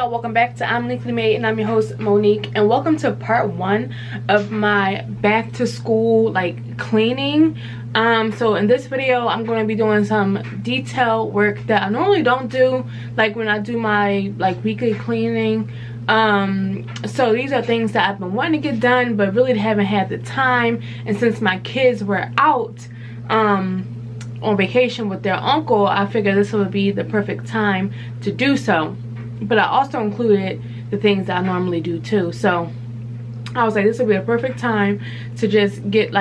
y'all, welcome back to I'm Uniquely Made, and I'm your host Monique, and welcome to part 1 of my back to school cleaning. So in this video I'm going to be doing some detail work that I normally don't do, like when I do my weekly cleaning. So these are things that I've been wanting to get done but really haven't had the time, and since my kids were out on vacation with their uncle, I figured this would be the perfect time to do so. But I also included the things that I normally do too, so I was like, this would be a perfect time to just get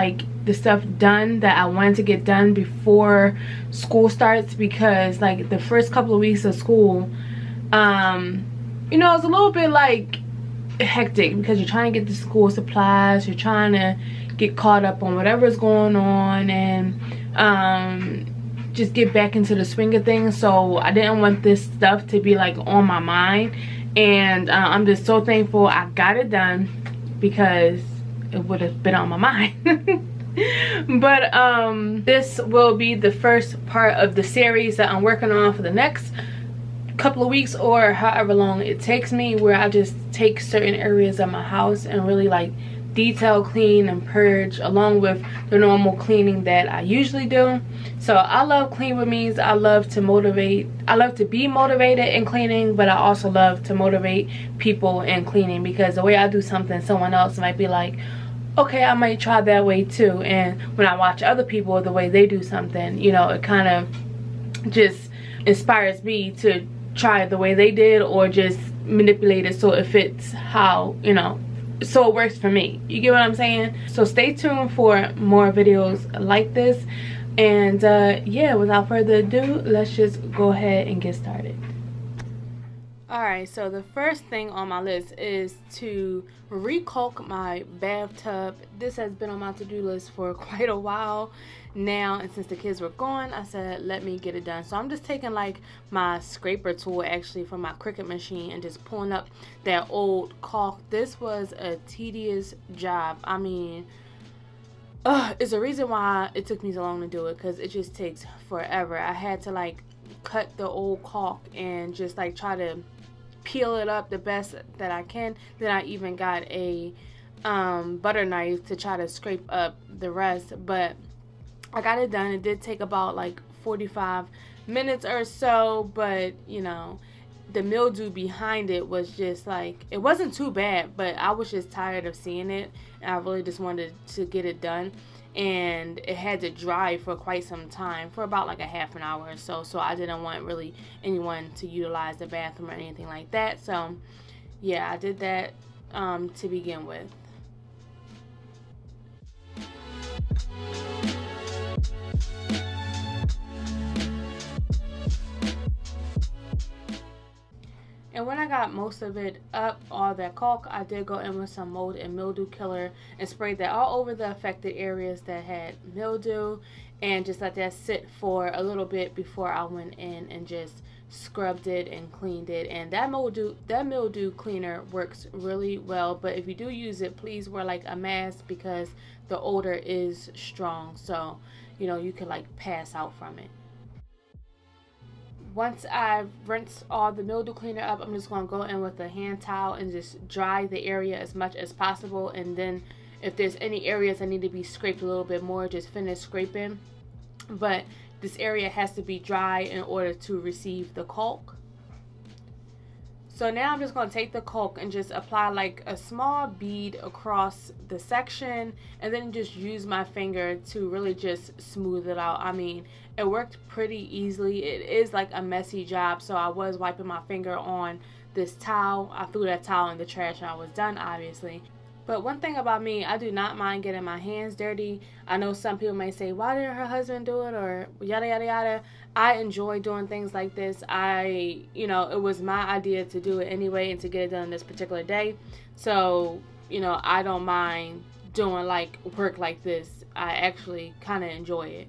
the stuff done that I wanted to get done before school starts, because the first couple of weeks of school, you know, it's a little bit hectic because you're trying to get the school supplies, you're trying to get caught up on whatever's going on, and just get back into the swing of things. So I didn't want this stuff to be on my mind, and I'm just so thankful I got it done because it would have been on my mind. But this will be the first part of the series that I'm working on for the next couple of weeks, or however long it takes me, where I just take certain areas of my house and really detail clean and purge, along with the normal cleaning that I usually do. So I love clean with me's. I love to motivate. I love to be motivated in cleaning, but I also love to motivate people in cleaning, because the way I do something, someone else might be like, okay, I might try that way too. And when I watch other people, the way they do something, you know, it kind of just inspires me to try the way they did, or just manipulate it so it fits how, you know, so it works for me. You get what I'm saying? So stay tuned for more videos like this, and yeah, without further ado, let's just go ahead and get started. Alright, so the first thing on my list is to re-caulk my bathtub. This has been on my to-do list for quite a while now, and since the kids were gone, I said let me get it done. So I'm just taking my scraper tool actually from my Cricut machine and just pulling up that old caulk. This was a tedious job. I mean, it's a reason why it took me so long to do it, because it just takes forever. I had to cut the old caulk and just try to peel it up the best that I can. Then I even got a butter knife to try to scrape up the rest, but I got it done. It did take about 45 minutes or so, but you know, the mildew behind it was just it wasn't too bad, but I was just tired of seeing it, and I really just wanted to get it done. And it had to dry for quite some time, for about a half an hour or so. So I didn't want really anyone to utilize the bathroom or anything like that. So yeah, I did that to begin with. And when I got most of it up, all that caulk, I did go in with some mold and mildew killer and sprayed that all over the affected areas that had mildew, and just let that sit for a little bit before I went in and just scrubbed it and cleaned it. And that mildew cleaner works really well, but if you do use it, please wear a mask, because the odor is strong, so you know, you could pass out from it. Once I've rinsed all the mildew cleaner up, I'm just going to go in with a hand towel and just dry the area as much as possible. And then if there's any areas that need to be scraped a little bit more, just finish scraping. But this area has to be dry in order to receive the caulk. So now I'm just going to take the caulk and just apply a small bead across the section, and then just use my finger to really just smooth it out. I mean, it worked pretty easily. It is a messy job, so I was wiping my finger on this towel. I threw that towel in the trash and I was done, obviously. But one thing about me, I do not mind getting my hands dirty. I know some people may say, why didn't her husband do it, or yada yada yada. I enjoy doing things like this. You know, it was my idea to do it anyway and to get it done this particular day. So, you know, I don't mind doing work like this. I actually kind of enjoy it.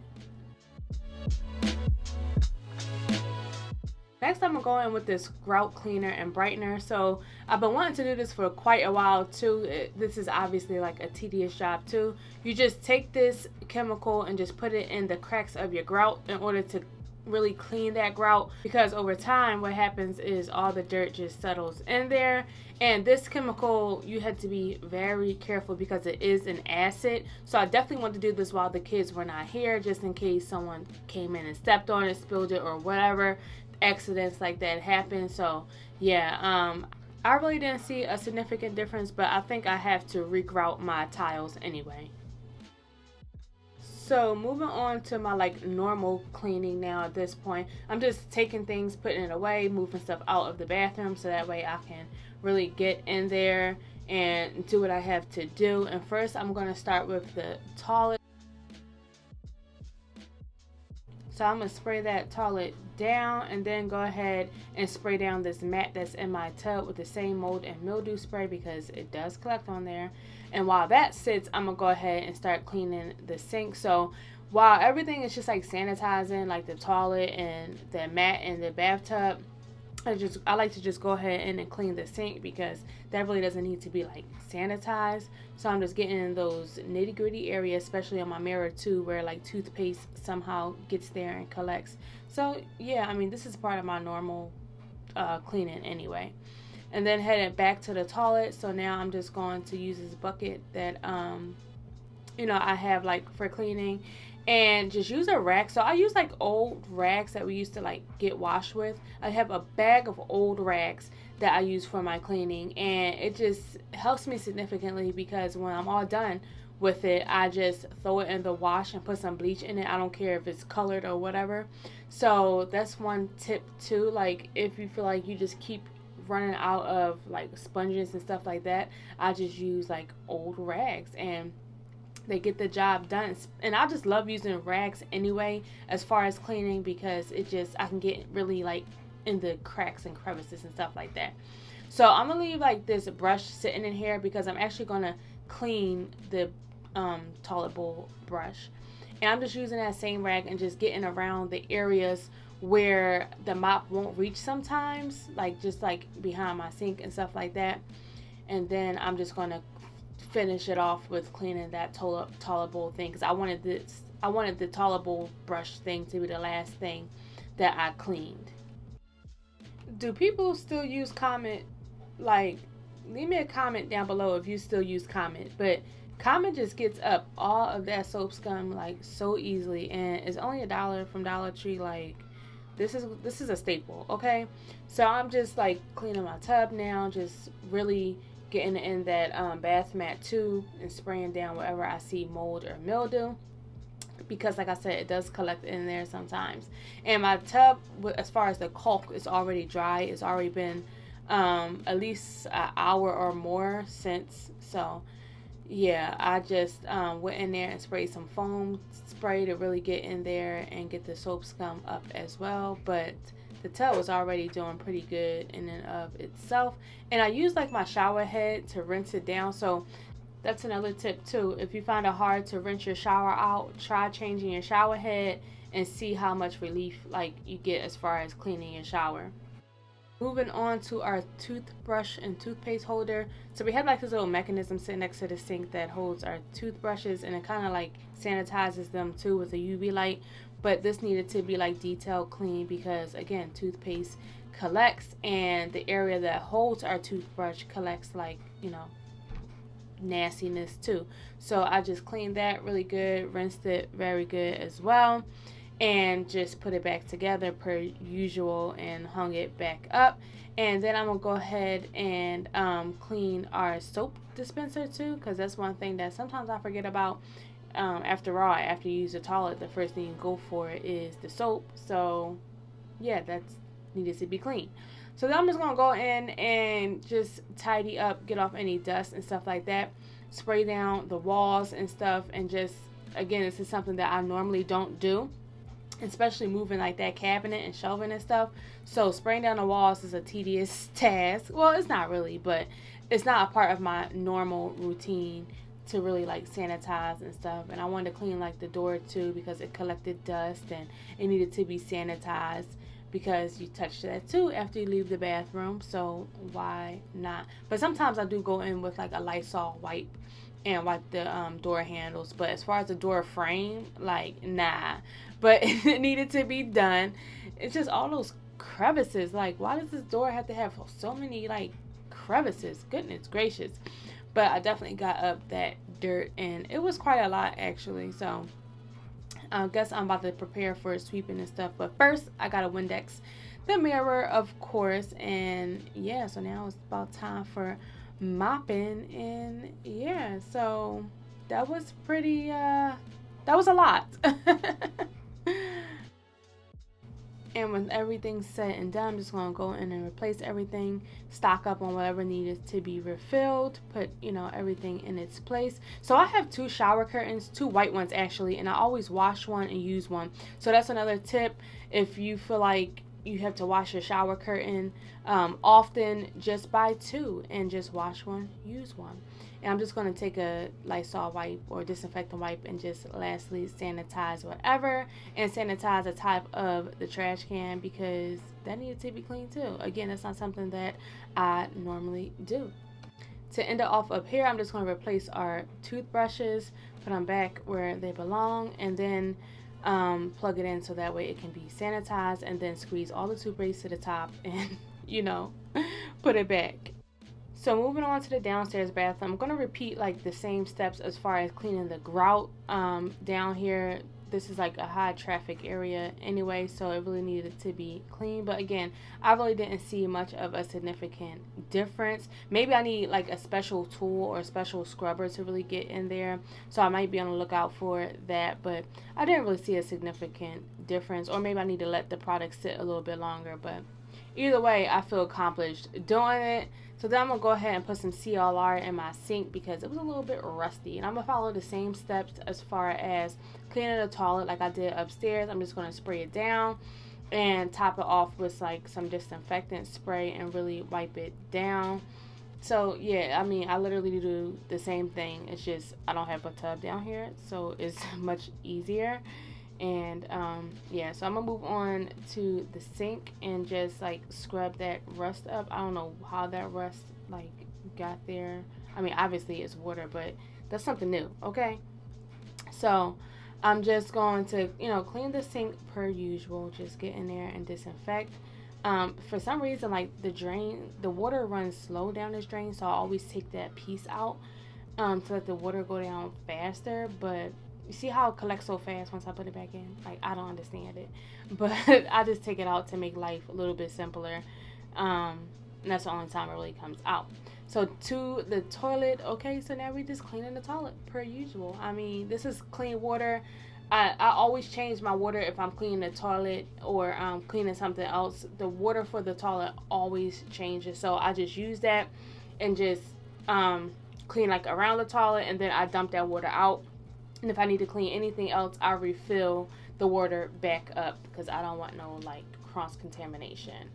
Next, I'm going to go in with this Grout cleaner and brightener. So I've been wanting to do this for quite a while too. This is obviously a tedious job too. You just take this chemical and just put it in the cracks of your grout in order to really clean that grout, because over time what happens is all the dirt just settles in there. And this chemical, you had to be very careful because it is an acid. So I definitely want to do this while the kids were not here, just in case someone came in and stepped on it, spilled it, or whatever. Accidents like that happen. So yeah, I really didn't see a significant difference, but I think I have to re-grout my tiles anyway. So moving on to my like normal cleaning now at this point, I'm just taking things, putting it away, moving stuff out of the bathroom so that way I can really get in there and do what I have to do. And first I'm going to start with the toilet. So I'm going to spray that toilet down and then go ahead and spray down this mat that's in my tub with the same mold and mildew spray because it does collect on there. And while that sits, I'm going to go ahead and start cleaning the sink. So while everything is just like sanitizing, like the toilet and the mat and the bathtub, I like to just go ahead and clean the sink because that really doesn't need to be like sanitized. So I'm just getting in those nitty gritty areas, especially on my mirror too, where like toothpaste somehow gets there and collects. So yeah, I mean, this is part of my normal cleaning anyway. And then heading back to the toilet. So now I'm just going to use this bucket that I have like for cleaning, and just use a rag. So I use like old rags that we used to like get washed with. I have a bag of old rags that I use for my cleaning, and it just helps me significantly because when I'm all done with it, I just throw it in the wash and put some bleach in it. I don't care if it's colored or whatever. So that's one tip too. Like if you feel like you just keep running out of like sponges and stuff like that, I just use like old rags and they get the job done. And I just love using rags anyway as far as cleaning because I can get really like in the cracks and crevices and stuff like that. So I'm gonna leave like this brush sitting in here because I'm actually gonna clean the toilet bowl brush, and I'm just using that same rag and just getting around the areas where the mop won't reach sometimes, like just like behind my sink and stuff like that. And then I'm just gonna finish it off with cleaning that toilet bowl thing because I wanted the toilet bowl brush thing to be the last thing that I cleaned. Do people still use Comet? Like, leave me a comment down below if you still use Comet. But Comet just gets up all of that soap scum like so easily, and it's only $1 from Dollar Tree. Like, this is a staple, okay? So I'm just like cleaning my tub now, just really getting in that bath mat too and spraying down wherever I see mold or mildew, because like I said, it does collect in there sometimes. And my tub, as far as the caulk, is already dry. It's already been at least an hour or more since. So yeah, I just went in there and sprayed some foam spray to really get in there and get the soap scum up as well. But the tub was already doing pretty good in and of itself. And I use like my shower head to rinse it down. So that's another tip too. If you find it hard to rinse your shower out, try changing your shower head and see how much relief like you get as far as cleaning your shower. Moving on to our toothbrush and toothpaste holder. So we have like this little mechanism sitting next to the sink that holds our toothbrushes, and it kind of like sanitizes them too with a UV light. But this needed to be like detailed clean because again, toothpaste collects, and the area that holds our toothbrush collects like, nastiness too. So I just cleaned that really good, rinsed it very good as well, and just put it back together per usual and hung it back up. And then I'm gonna go ahead and clean our soap dispenser too, because that's one thing that sometimes I forget about. After you use the toilet, the first thing you go for is the soap. So yeah, that's needed to be clean. So then I'm just gonna go in and just tidy up, get off any dust and stuff like that, spray down the walls and stuff. And just, again, this is something that I normally don't do, especially moving like that cabinet and shelving and stuff. So spraying down the walls is a tedious task. Well, it's not really, but it's not a part of my normal routine to really like sanitize and stuff. And I wanted to clean like the door too because it collected dust and it needed to be sanitized, because you touch that too after you leave the bathroom. So why not? But sometimes I do go in with like a Lysol wipe and wipe the door handles. But as far as the door frame, like, nah. But it needed to be done. It's just all those crevices. Like, why does this door have to have so many, like, crevices? Goodness gracious. But I definitely got up that dirt, and it was quite a lot, actually. So I guess I'm about to prepare for sweeping and stuff. But first, I got to Windex the mirror, of course. And yeah, so now it's about time for mopping. And yeah, so that was pretty, that was a lot. And when everything's said and done, I'm just going to go in and replace everything, stock up on whatever needed to be refilled, put, you know, everything in its place. So I have 2 shower curtains, 2 white ones actually, and I always wash one and use one. So that's another tip. If you feel like you have to wash your shower curtain often, just buy 2 and just wash one, use one. And I'm just going to take a Lysol wipe or disinfectant wipe and just lastly sanitize whatever, and sanitize the top of the trash can because that needed to be cleaned too. Again, that's not something that I normally do. To end it off up here, I'm just going to replace our toothbrushes, put them back where they belong, and then plug it in so that way it can be sanitized, and then squeeze all the toothpaste to the top and, you know, put it back. So moving on to the downstairs bathroom, I'm going to repeat like the same steps as far as cleaning the grout down here. This is like a high traffic area anyway, so it really needed to be clean. But again, I really didn't see much of a significant difference. Maybe I need like a special tool or a special scrubber to really get in there, so I might be on the lookout for that. But I didn't really see a significant difference, or maybe I need to let the product sit a little bit longer. But either way, I feel accomplished doing it. So then I'm going to go ahead and put some CLR in my sink because it was a little bit rusty. And I'm going to follow the same steps as far as cleaning the toilet like I did upstairs. I'm just going to spray it down and top it off with like some disinfectant spray and really wipe it down. So yeah, I mean, I literally do the same thing. It's just I don't have a tub down here, so it's much easier. And yeah, so I'm gonna move on to the sink and just like scrub that rust up. I don't know how that rust like got there. I mean, obviously it's water, but that's something new. Okay, so I'm just going to, you know, clean the sink per usual. Just get in there and disinfect. For some reason, like the water runs slow down this drain, so I always take that piece out to let the water go down faster. But you see how it collects so fast once I put it back in? Like, I don't understand it. But I just take it out to make life a little bit simpler. And that's the only time it really comes out. So to the toilet. Okay, so now we just cleaning the toilet per usual. I mean, this is clean water. I always change my water if I'm cleaning the toilet or cleaning something else. The water for the toilet always changes. So I just use that and just clean like around the toilet, and then I dump that water out. And if I need to clean anything else, I refill the water back up because I don't want no like cross contamination.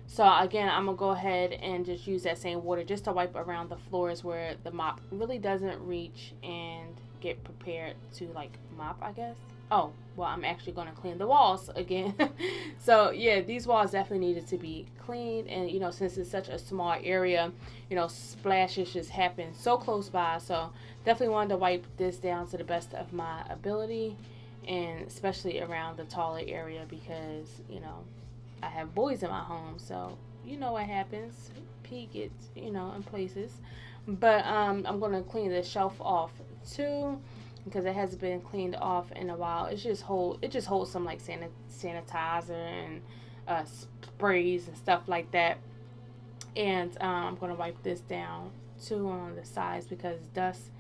So again, I'm gonna go ahead and just use that same water just to wipe around the floors where the mop really doesn't reach, and get prepared to like mop, I guess. Oh, well, I'm actually going to clean the walls again. So yeah, these walls definitely needed to be cleaned. And you know, since it's such a small area, you know, splashes just happen so close by. So definitely wanted to wipe this down to the best of my ability, and especially around the toilet area because, you know, I have boys in my home, so you know what happens. Pee gets, you know, in places. But I'm going to clean the shelf off too, because it hasn't been cleaned off in a while. It just holds some like sanitizer and sprays and stuff like that. And I'm going to wipe this down too on the sides because dust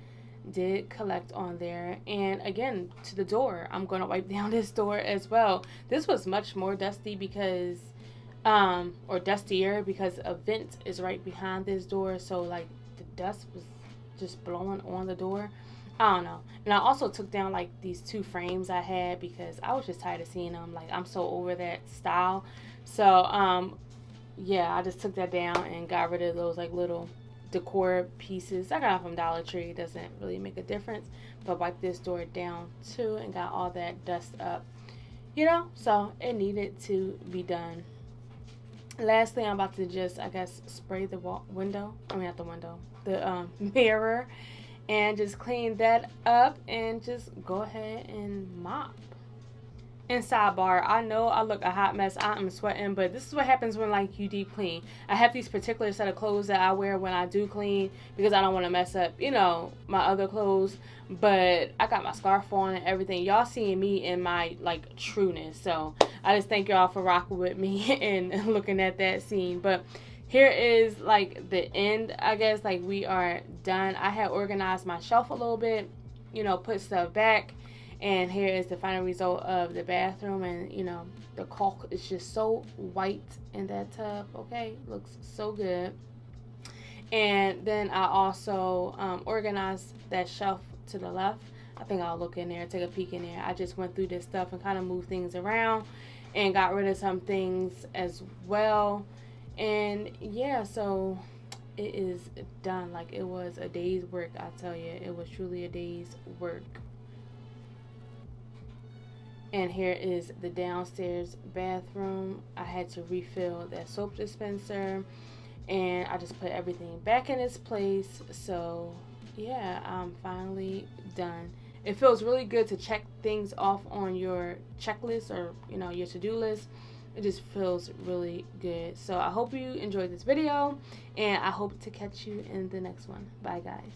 did collect on there. And again, to the door, I'm going to wipe down this door as well. This was much more dusty because or dustier because a vent is right behind this door, so like the dust was just blowing on the door. I don't know. And I also took down like these 2 frames I had because I was just tired of seeing them. Like, I'm so over that style. So yeah, I just took that down and got rid of those like little decor pieces I got from Dollar Tree. It doesn't really make a difference, but wiped this door down too and got all that dust up, you know. So it needed to be done. Lastly, I'm about to just, I guess, spray the mirror. and just clean that up and just go ahead and mop. And sidebar, I know I look a hot mess. I am sweating, but this is what happens when like you deep clean. I have these particular set of clothes that I wear when I do clean because I don't want to mess up, you know, my other clothes. But I got my scarf on and everything. Y'all seeing me in my like trueness. So I just thank y'all for rocking with me and looking at that scene. But here is like the end, I guess. Like we are done. I had organized my shelf a little bit, you know, put stuff back. And here is the final result of the bathroom. And you know, the caulk is just so white in that tub. Okay, looks so good. And then I also organized that shelf to the left. I think I'll look in there, take a peek in there. I just went through this stuff and kind of moved things around and got rid of some things as well. And yeah, so it is done. Like it was a day's work, I tell you. It was truly a day's work. And here is the downstairs bathroom. I had to refill that soap dispenser, and I just put everything back in its place. So yeah, I'm finally done. It feels really good to check things off on your checklist or, you know, your to-do list. It just feels really good. So I hope you enjoyed this video, and I hope to catch you in the next one. Bye guys.